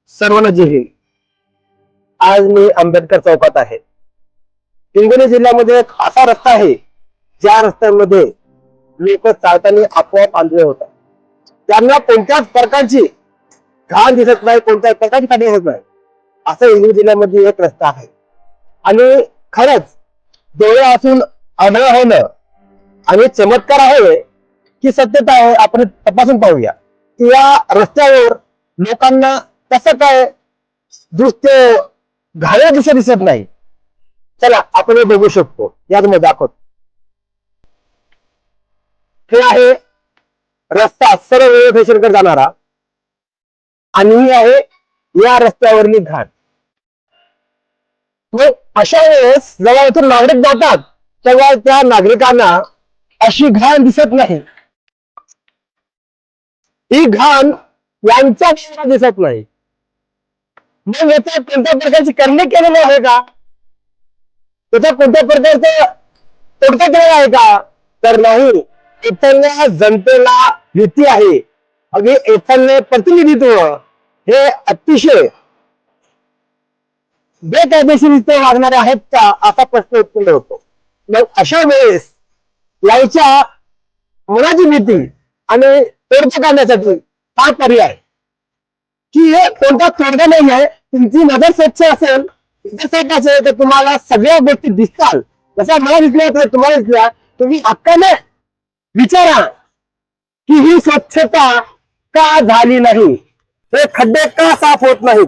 सर्वांना जय हिंद. आज मी आंबेडकर चौकात आहे. हिंगोली जिल्ह्यामध्ये एक असा रस्ता आहे ज्या रस्त्यामध्ये लोक चालताना आपोआप आंधळे होतात. त्यांना कोणत्याच प्रकारची घाण दिसत नाही, कोणत्याच प्रकारची खाणी होत नाही. असं हिंगोली जिल्ह्यामध्ये एक रस्ता आहे. आणि खरंच डोळे असून आंधळ होणं आणि चमत्कार आहे की सत्यता आहे, आपण तपासून पाहूया की या रस्त्यावर लोकांना कसं काय दृश्य घाणेरडं दृश्य दिसत नाही. चला आपण हे बघू शकतो. यामध्ये दाखवतो. हे आहे रस्ता सर्व रेल्वे स्टेशनकडे जाणारा आणि ही आहे या रस्त्यावरली घाण. मग अशा वेळेस जेव्हा इथून नागरिक जातात तेव्हा त्या नागरिकांना अशी घाण दिसत नाही. ही घाण यांच्या डोळ्याला दिसत नाही. मग याचा कोणत्या प्रकारची करणे केलेली आहे का? त्याचा कोणत्या प्रकारचं तोडगा केलेला आहे का? तर नाही. इथल्या जनतेला भीती आहे. अगदी इथले प्रतिनिधित्व हे अतिशय बेकायदेशीरित्या वागणारे आहेत का असा प्रश्न उत्पन्न होतो. मग अशा वेळेस याच्या मनाची भीती आणि तोडगा काढण्यासाठी हा पर्याय की हे कोणता तोडगा नाही आहे. तुमची नजर स्वच्छ असेल तर तुम्हाला सगळ्या गोष्टी दिसतात. जसा मला दिसल्या तर तुम्हाला दिसल्या. तुम्ही हक्काने विचारा की ही स्वच्छता का झाली नाही, हे खड्डे का साफ होत नाहीत.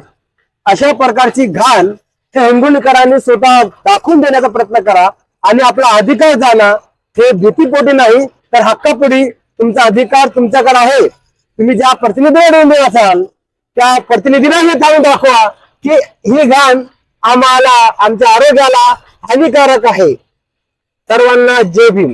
अशा प्रकारची घाण हे हिंगोलीकरांनी स्वतः दाखवून देण्याचा प्रयत्न करा आणि आपला अधिकार जाणा. हे भीतीपोटी नाही तर हक्कापोटी तुमचा अधिकार तुमच्याकडे आहे. तुम्ही ज्या प्रतिनिधीला निवडून असाल त्या प्रतिनिधीला हे सांगून दाखवा की ही घाण आम्हाला आमच्या आरोग्याला हानिकारक आहे. सर्वांना जय भीम.